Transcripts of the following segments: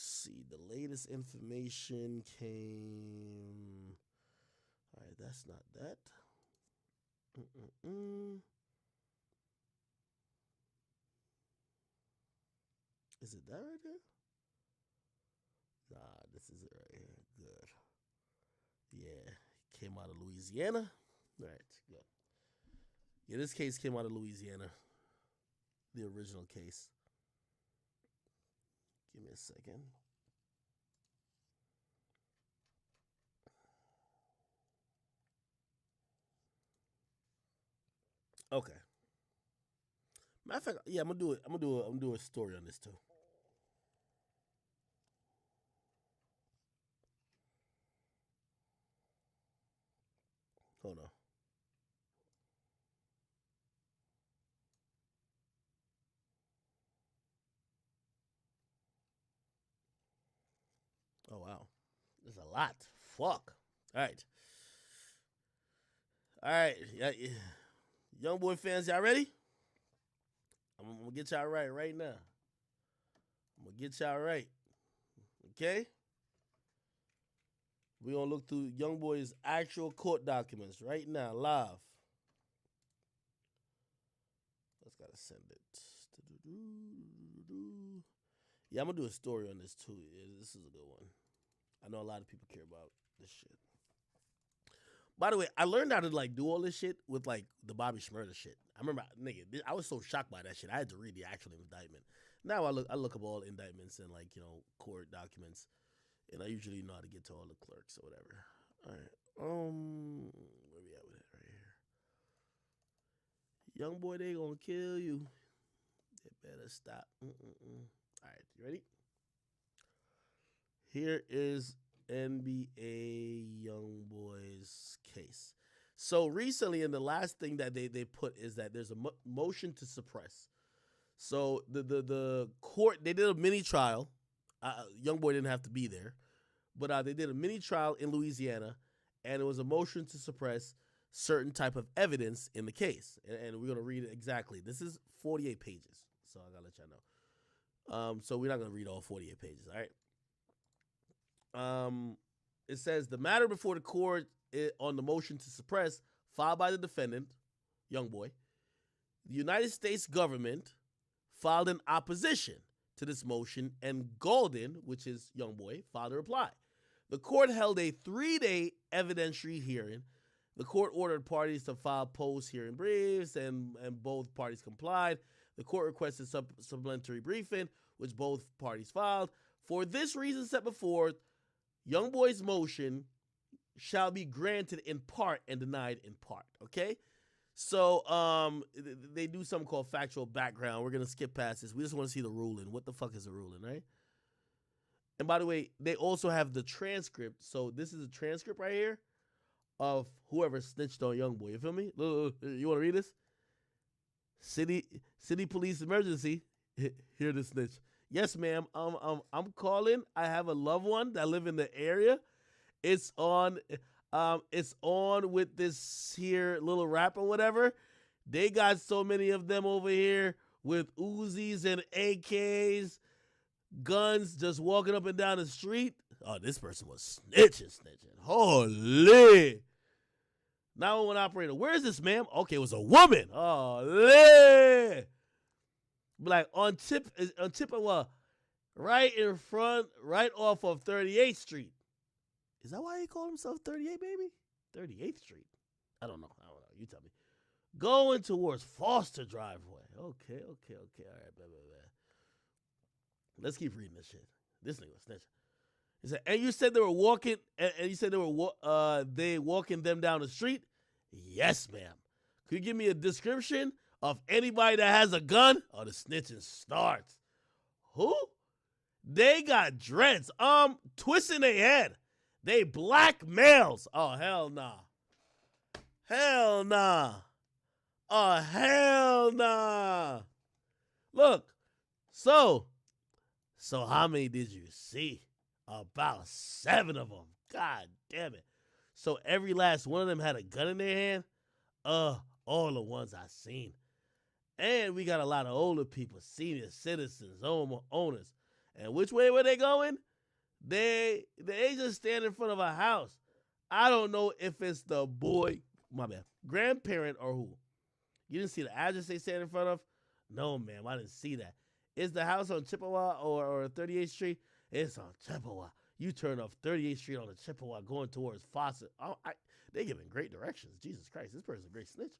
see. The latest information came. All right, that's not that. Mm-mm-mm. Is it that right there? Nah, this is it right here. Good. Yeah, came out of Louisiana. All right, good. Yeah, this case came out of Louisiana. The original case. Give me a second. Okay. Matter of fact, yeah, I'm gonna do it. I'm gonna do a story on this too. Hold on. Oh wow, there's a lot. Fuck. All right, all right. Yeah, yeah. Young boy fans, y'all ready? I'm gonna get y'all right now. I'm gonna get y'all right. Okay. We're gonna look through Young Boy's actual court documents right now, live. Let's gotta send it. Yeah, I'm gonna do a story on this too. Yeah, this is a good one. I know a lot of people care about this shit. By the way, I learned how to like do all this shit with like the Bobby Shmurda shit. I remember, nigga, I was so shocked by that shit. I had to read the actual indictment. Now I look up all indictments and like court documents, and I usually know how to get to all the clerks or whatever. All right, where we at with it right here? Young boy, they gonna kill you. They better stop. All right, you ready? Here is NBA Youngboy's case. So recently, in the last thing that they put is that there's a motion to suppress. So the court they did a mini trial. Youngboy didn't have to be there, but they did a mini trial in Louisiana, and it was a motion to suppress certain type of evidence in the case. And we're gonna read it exactly. This is 48 pages, so I gotta let y'all know. So we're not gonna read all 48 pages. All right. It says the matter before the court on the motion to suppress filed by the defendant, Youngboy. The United States government filed an opposition to this motion, and Golden, which is Youngboy, filed a reply. The court held a 3-day evidentiary hearing. The court ordered parties to file post-hearing briefs, and both parties complied. The court requested supplementary briefing, which both parties filed. For this reason set before, Youngboy's motion shall be granted in part and denied in part. Okay, so they do something called factual background. We're gonna skip past this. We just want to see the ruling. What the fuck is the ruling, right? And by the way, they also have the transcript. So this is a transcript right here of whoever snitched on Youngboy. You feel me? Look, you want to read this? City police emergency. Hear the snitch. Yes, ma'am. I'm calling. I have a loved one that live in the area. It's on. It's on with this here little rap or whatever. They got so many of them over here with Uzis and AKs, guns, just walking up and down the street. Oh, this person was snitching. Holy. 911 operator. Where is this, ma'am? Okay, it was a woman. Holy. Like on tip of what? Right in front, right off of 38th Street. Is that why he called himself 38, baby? 38th Street. I don't know. You tell me. Going towards Foster driveway. Okay. All right, blah. Let's keep reading this shit. This nigga was snitching. He said, and you said they were walking, and you said they walking them down the street? Yes, ma'am. Could you give me a description of anybody that has a gun? Oh, the snitching starts. Who? They got dreads. Twisting their head. They black males. Oh, hell nah. Hell nah. Oh, hell nah. Look, so how many did you see? About 7 of them. God damn it. So every last one of them had a gun in their hand? All the ones I seen. And we got a lot of older people, senior citizens, owners. And which way were they going? They just stand in front of a house. I don't know if it's the boy, my bad, grandparent or who. You didn't see the address they stand in front of? No, ma'am, I didn't see that. Is the house on Chippewa or 38th Street? It's on Chippewa. You turn off 38th Street on the Chippewa going towards Fawcett. They giving great directions. Jesus Christ, this person's a great snitch.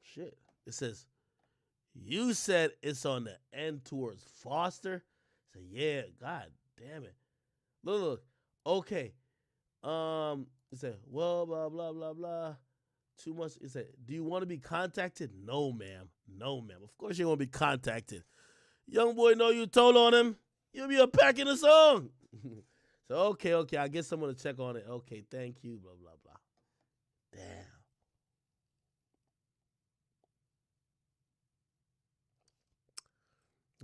Shit. It says, you said it's on the end towards Foster? I said, yeah, god damn it. Look. Okay. It said, well, blah, blah, blah, blah. Too much. It said, do you want to be contacted? No, ma'am. No, ma'am. Of course you want to be contacted. Young boy know you told on him. You'll be unpacking the song. So, okay. I guess someone to check on it. Okay, thank you, blah, blah, blah. Damn.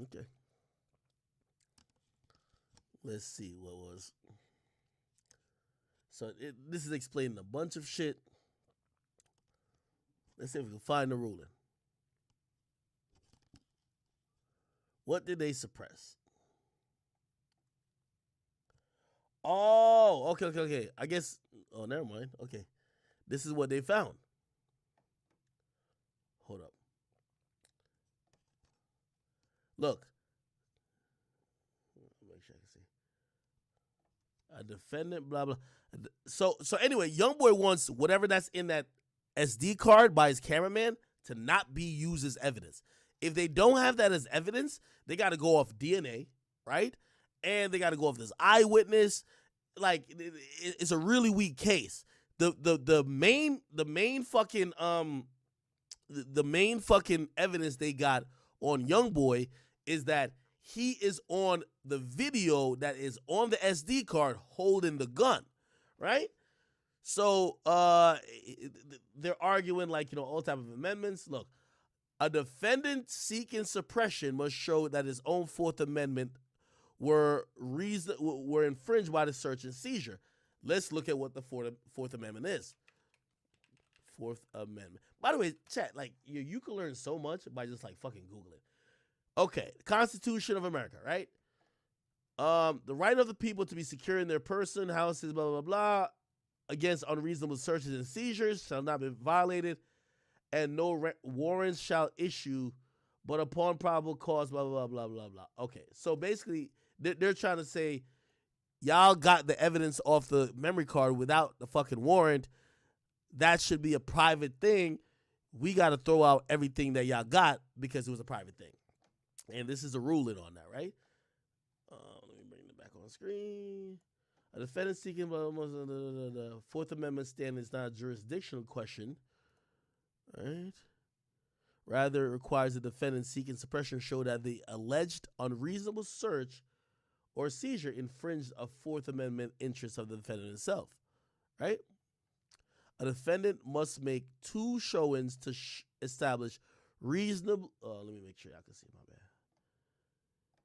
Okay. Let's see what was. So this is explaining a bunch of shit. Let's see if we can find the ruling. What did they suppress? Oh, okay. I guess. Oh, never mind. Okay. This is what they found. Hold up. Look. Make sure I can see. A defendant, blah, blah. So anyway, Youngboy wants whatever that's in that SD card by his cameraman to not be used as evidence. If they don't have that as evidence, they got to go off DNA, right? And they got to go off this eyewitness. Like, it's a really weak case. The main fucking evidence they got on Youngboy is that he is on the video that is on the SD card holding the gun, right? So they're arguing all type of amendments. Look, a defendant seeking suppression must show that his own Fourth Amendment were infringed by the search and seizure. Let's look at what the Fourth Amendment is. Fourth Amendment. By the way, chat, you can learn so much by just fucking Googling. Okay, Constitution of America, right? The right of the people to be secure in their person, houses, blah, blah, blah, against unreasonable searches and seizures shall not be violated, and no warrants shall issue, but upon probable cause, blah, blah, blah, blah, blah. Okay, so basically, they're trying to say, y'all got the evidence off the memory card without the fucking warrant. That should be a private thing. We got to throw out everything that y'all got because it was a private thing. And this is a ruling on that, right? Let me bring it back on screen. A defendant seeking the Fourth Amendment standing is not a jurisdictional question, right? Rather, it requires the defendant seeking suppression show that the alleged unreasonable search or seizure infringed a Fourth Amendment interest of the defendant himself, right? A defendant must make two showings to establish reasonable. Let me make sure I can see my bad.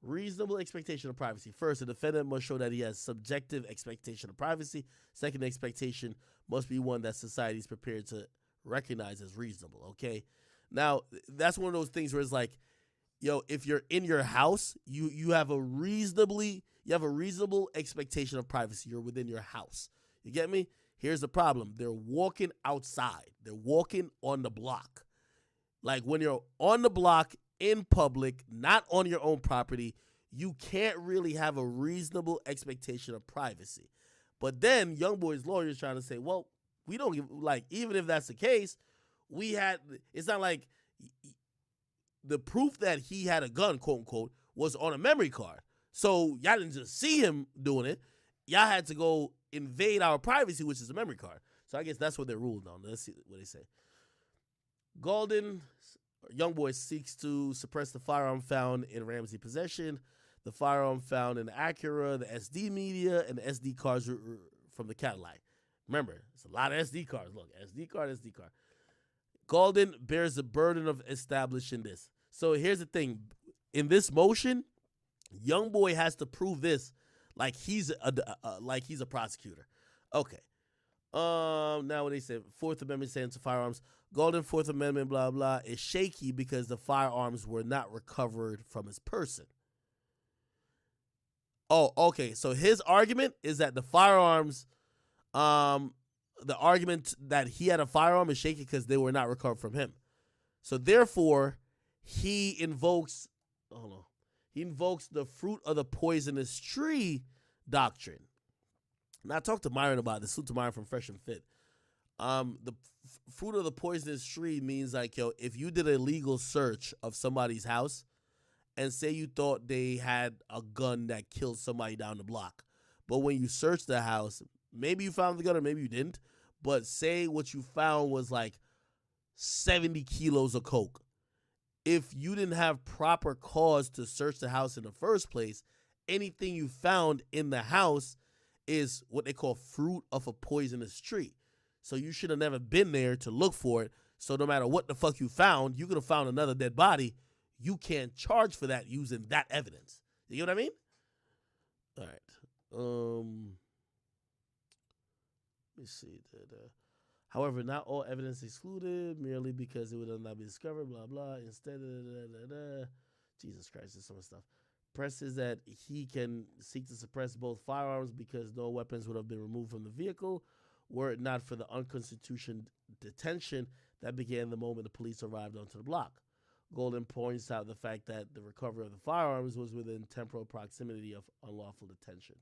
Reasonable expectation of privacy. First, the defendant must show that he has subjective expectation of privacy. Second, expectation must be one that society is prepared to recognize as reasonable. Okay, now that's one of those things where it's like, if you're in your house, you have a reasonable expectation of privacy. You're within your house. You get me? Here's the problem. They're walking outside. They're walking on the block. Like when you're on the block in public, not on your own property, you can't really have a reasonable expectation of privacy. But then Youngboy's lawyer is trying to say, well, we don't give, even if that's the case, it's not like the proof that he had a gun, quote unquote, was on a memory card. So y'all didn't just see him doing it. Y'all had to go invade our privacy, which is a memory card. So I guess that's what they're ruled on. Let's see what they say. Youngboy seeks to suppress the firearm found in Ramsey possession, the firearm found in the Acura, the SD media, and the SD cards from the Cadillac. Remember, it's a lot of SD cards. Look, SD card. Golden bears the burden of establishing this. So here's the thing. In this motion, Youngboy has to prove this like he's a prosecutor. Okay. Now when they say Fourth Amendment stands to firearms, Golden Fourth Amendment, blah, blah, is shaky because the firearms were not recovered from his person. Oh, okay. So his argument is that the firearms, um, the argument that he had a firearm is shaky because they were not recovered from him. So therefore, he invokes, hold on, he invokes the fruit of the poisonous tree doctrine. Now I talked to Myron about this. Salute to Myron from Fresh and Fit. The fruit of the poisonous tree means like, yo, if you did a legal search of somebody's house and say you thought they had a gun that killed somebody down the block, but when you searched the house, maybe you found the gun or maybe you didn't, but say what you found was like 70 kilos of coke. If you didn't have proper cause to search the house in the first place, anything you found in the house is what they call fruit of a poisonous tree. So you should have never been there to look for it. So no matter what the fuck you found, you could have found another dead body. You can't charge for that using that evidence. You know what I mean? All right. Let me see. However, not all evidence excluded merely because it would not be discovered, blah, blah. Instead, Jesus Christ, there's so much stuff. Presses that he can seek to suppress both firearms because no weapons would have been removed from the vehicle were it not for the unconstitutional detention that began the moment the police arrived onto the block. Golden points out the fact that the recovery of the firearms was within temporal proximity of unlawful detention.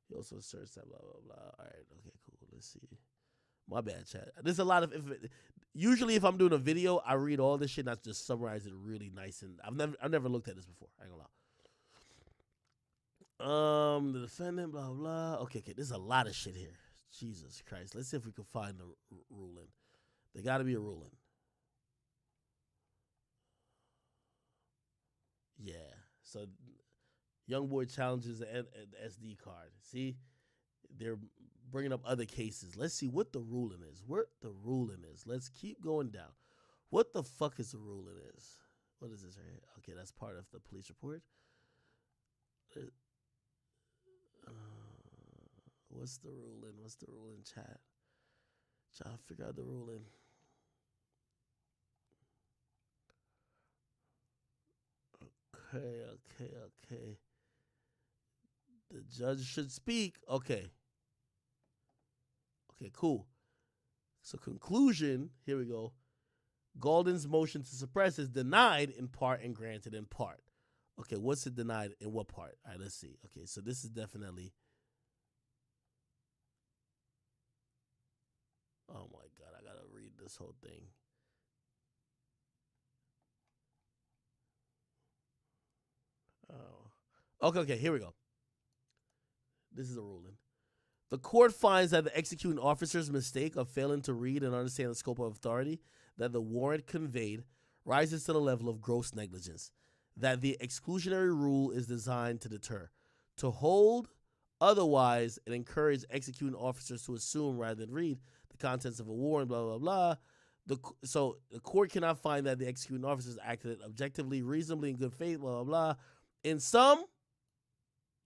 He also asserts that blah, blah, blah. All right, okay, cool. Let's see. My bad, chat. There's a lot of usually if I'm doing a video, I read all this shit and I just summarize it really nice. And I've never looked at this before. I ain't gonna lie. The defendant, blah blah. Okay, there's a lot of shit here. Jesus Christ. Let's see if we can find the ruling. There got to be a ruling. Yeah. So, Youngboy challenges the SD card. See, they're bringing up other cases. Let's see what the ruling is. What the ruling is. Let's keep going down. What the fuck is the ruling is? What is this right here? Okay, that's part of the police report. What's the ruling? What's the ruling, chat? Trying to figure out the ruling. Okay. The judge should speak. Okay, cool. So conclusion, here we go. Golden's motion to suppress is denied in part and granted in part. Okay, what's it denied in what part? All right, let's see. Okay, so this is definitely... Oh my God, I gotta read this whole thing. Oh. Okay, here we go. This is a ruling. The court finds that the executing officer's mistake of failing to read and understand the scope of authority that the warrant conveyed rises to the level of gross negligence, that the exclusionary rule is designed to deter, to hold otherwise and encourage executing officers to assume rather than read the contents of a warrant, blah, blah, blah. So the court cannot find that the executing officers acted objectively, reasonably, in good faith, blah, blah, blah. In some,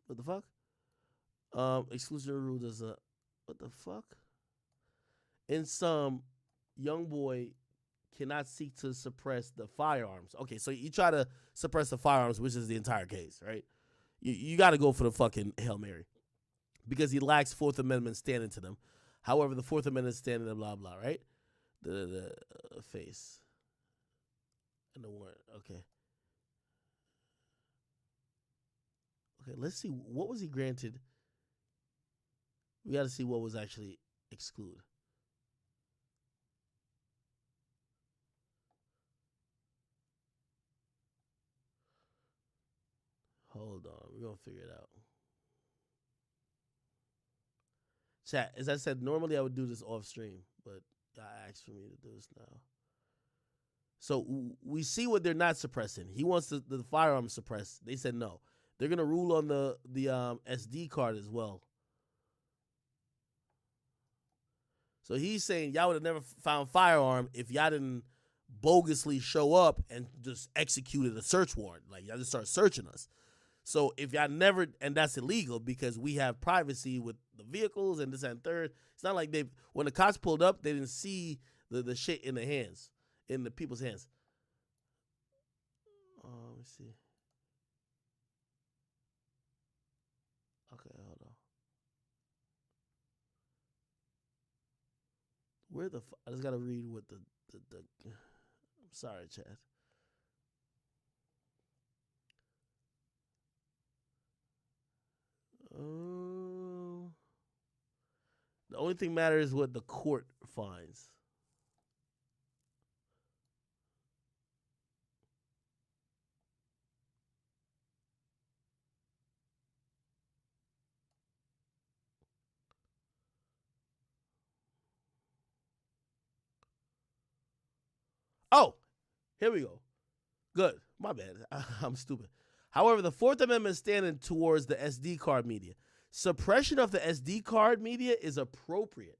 what the fuck? Exclusionary rule does a, what the fuck? In some, Youngboy cannot seek to suppress the firearms. Okay, so you try to suppress the firearms, which is the entire case, right? You got to go for the fucking Hail Mary because he lacks Fourth Amendment standing to them. However, the Fourth Amendment standing to blah, blah, right? The face and the warrant. Okay, let's see. What was he granted? We got to see what was actually excluded. Hold on. We're going to figure it out. Chat, as I said, normally I would do this off stream, but I asked for me to do this now. So we see what they're not suppressing. He wants the firearm suppressed. They said no. They're going to rule on the SD card as well. So he's saying y'all would have never found firearm if y'all didn't bogusly show up and just executed a search warrant. Like y'all just start searching us. So if y'all never, and that's illegal because we have privacy with the vehicles and this and third. It's not like when the cops pulled up, they didn't see the shit in the hands, in the people's hands. Let me see. Where the I just gotta read what the I'm sorry, Chad. Uh, the only thing matters is what the court finds. Oh, here we go. Good. My bad. I'm stupid. However, the Fourth Amendment is standing towards the SD card media. Suppression of the SD card media is appropriate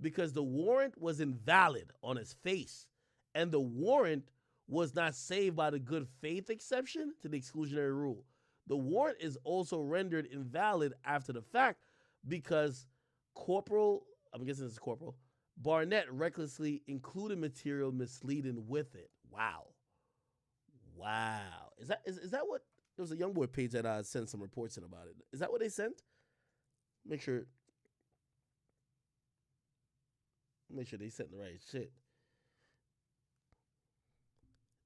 because the warrant was invalid on its face, and the warrant was not saved by the good faith exception to the exclusionary rule. The warrant is also rendered invalid after the fact because Corporal, I'm guessing it's Corporal, Barnett recklessly included material misleading with it. Wow. Wow. Is that what there was a Youngboy page that sent some reports in about it. Is that what they sent? Make sure they sent the right shit.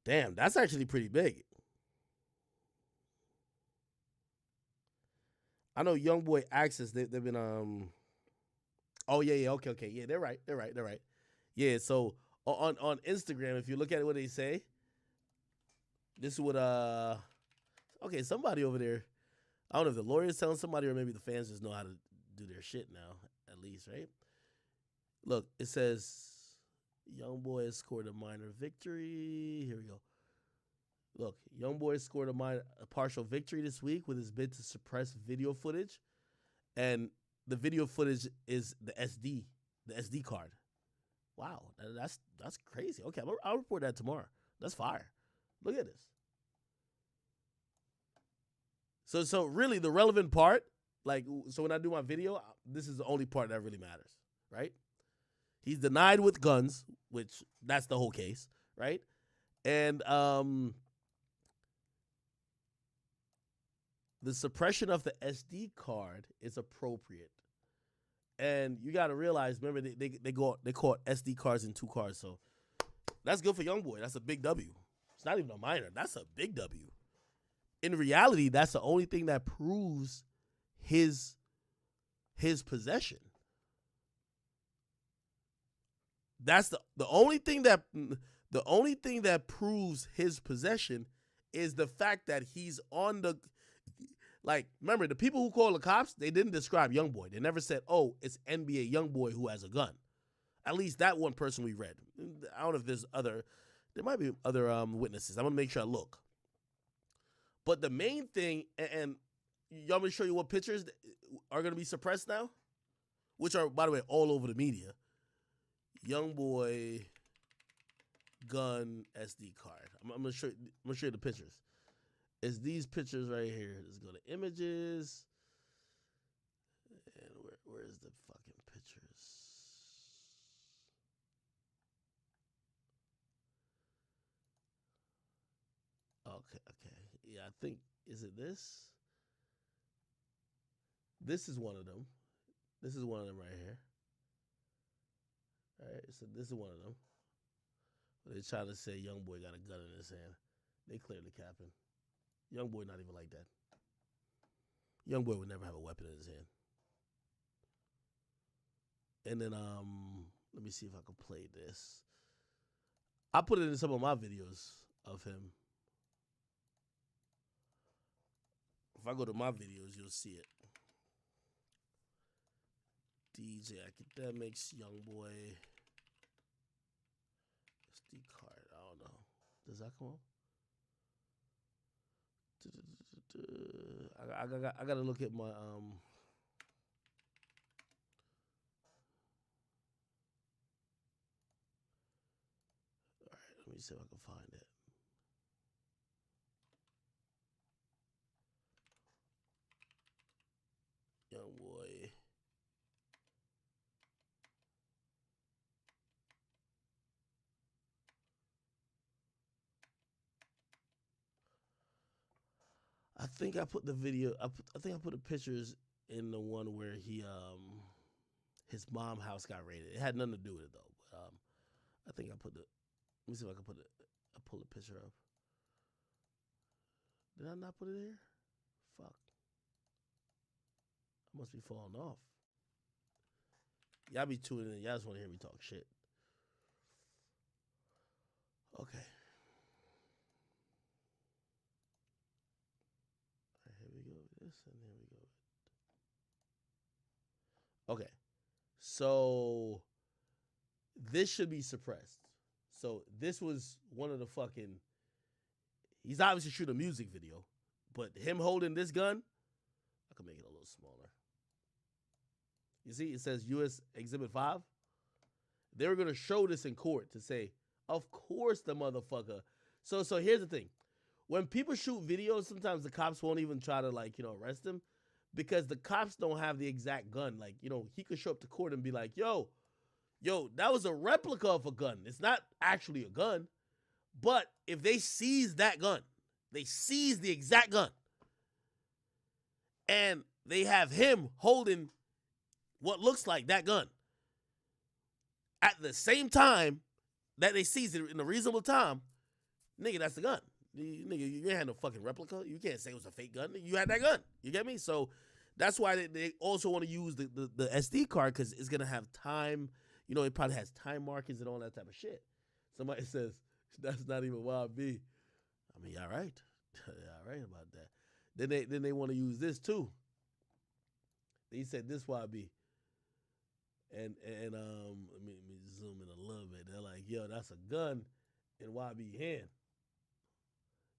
Damn, that's actually pretty big. I know Youngboy Access, they've been oh yeah, okay. Yeah, they're right. Yeah, so on Instagram, if you look at what they say, this is what okay, somebody over there. I don't know if the lawyer's telling somebody or maybe the fans just know how to do their shit now, at least, right? Look, it says Youngboy has scored a minor victory. Here we go. Look, Youngboy scored a partial victory this week with his bid to suppress video footage, and the video footage is the SD card. Wow, that's crazy. Okay, I'll report that tomorrow. That's fire. Look at this. So really the relevant part, like, so when I do my video, this is the only part that really matters, right? He's denied with guns, which that's the whole case, right? And the suppression of the SD card is appropriate. And you got to realize, remember, they caught SD cards in 2 cars, so that's good for Youngboy. That's a big W. It's not even a minor. That's a big W. In reality, that's the only thing that proves his possession. That's the only thing that proves his possession is the fact that he's on the, like, remember, the people who call the cops, they didn't describe Youngboy. They never said, oh, it's NBA Youngboy who has a gun. At least that one person we read. I don't know if there might be other witnesses. I'm going to make sure I look. But the main thing, and y'all me show you what pictures are going to be suppressed now, which are, by the way, all over the media. Youngboy gun SD card. I'm going to show you the pictures. It's these pictures right here. Let's go to images. And where's the fucking pictures? Okay. Yeah, I think, is it this? This is one of them. This is one of them right here. All right, so this is one of them. They try to say Youngboy got a gun in his hand. They clearly capping. Youngboy not even like that. Youngboy would never have a weapon in his hand. And then let me see if I can play this. I put it in some of my videos of him. If I go to my videos, you'll see it. DJ Akademiks, Youngboy, SD card. I don't know. Does that come up? I gotta look at my All right, let me see if I can find it. Youngboy. I think I put the video. I think I put the pictures in the one where his mom house got raided. It had nothing to do with it though. But I think I put the. Let me see if I can put it. I pull the picture up. Did I not put it here? Fuck. I must be falling off. Y'all be tuning in. Y'all just want to hear me talk shit. Okay. Here we go with this, and here we go. Okay. So this should be suppressed. So this was one of the fucking. He's obviously shooting a music video, but him holding this gun, I can make it a little smaller. You see, it says U.S. Exhibit 5. They were going to show this in court to say, of course the motherfucker. So here's the thing. When people shoot videos, sometimes the cops won't even try to, like, arrest him because the cops don't have the exact gun. Like, he could show up to court and be like, yo, that was a replica of a gun. It's not actually a gun. But if they seize that gun, they seize the exact gun, and they have him holding what looks like that gun at the same time that they seize it in a reasonable time, nigga, that's the gun. Nigga, you ain't had no fucking replica. You can't say it was a fake gun. You had that gun. You get me? So that's why they also want to use the SD card because it's going to have time. It probably has time markings and all that type of shit. Somebody says, that's not even YB. I mean, y'all right. Y'all right about that. Then they want to use this too. They said this YB. And let me zoom in a little bit. They're like, yo, that's a gun in YB hand.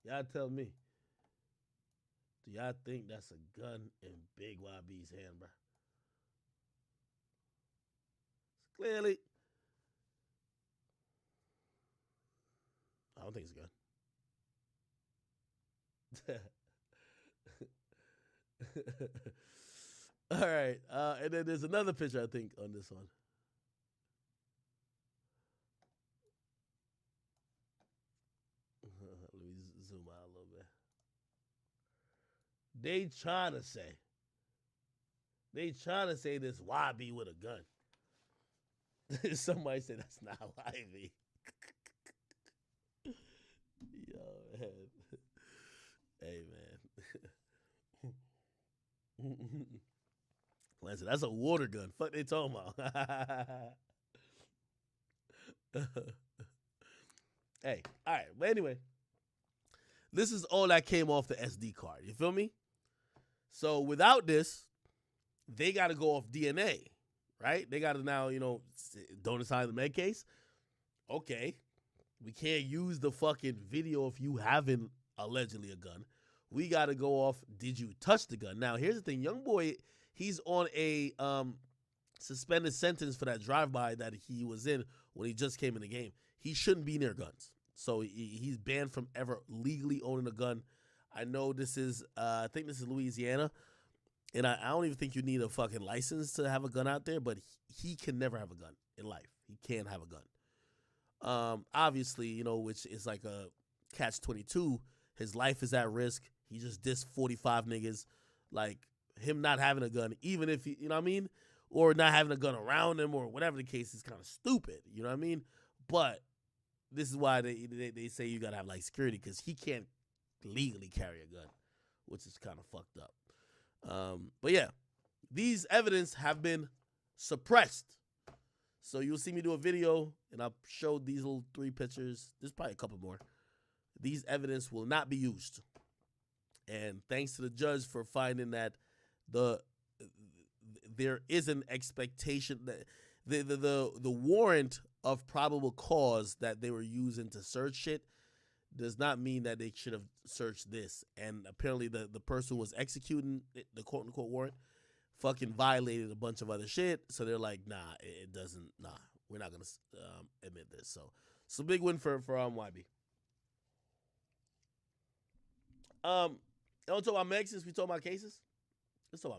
Y'all tell me. Do y'all think that's a gun in Big YB's hand, bro? Clearly, I don't think it's a gun. All right. And then there's another picture, I think, on this one. Let me zoom out a little bit. They trying to say this YB with a gun. Somebody said that's not YB. Yo, man. Hey, man. Listen, that's a water gun. Fuck they talking about. Hey, all right. But anyway, this is all that came off the SD card. You feel me? So without this, they got to go off DNA, right? They got to now, don't assign the med case. Okay. We can't use the fucking video if you having allegedly a gun. We got to go off, did you touch the gun? Now, here's the thing. Youngboy, he's on a suspended sentence for that drive-by that he was in when he just came in the game. He shouldn't be near guns. So he's banned from ever legally owning a gun. I know this is, I think this is Louisiana. And I don't even think you need a fucking license to have a gun out there, but he can never have a gun in life. He can't have a gun. Obviously, which is like a catch-22. His life is at risk. He just dissed 45 niggas. Like, him not having a gun, even if he, you know what I mean? Or not having a gun around him or whatever the case is kind of stupid. You know what I mean? But this is why they say you got to have, like, security because he can't legally carry a gun, which is kind of fucked up. But yeah, these evidence have been suppressed. So you'll see me do a video and I'll show these little 3 pictures. There's probably a couple more. These evidence will not be used. And thanks to the judge for finding that there is an expectation that the warrant of probable cause that they were using to search shit does not mean that they should have searched this. And apparently the person who was executing the quote-unquote warrant fucking violated a bunch of other shit. So they're like, nah, it doesn't, nah, we're not going to admit this. So it's a big win for YB. Don't talk about Meg since we talk about cases. Let's talk about Meg.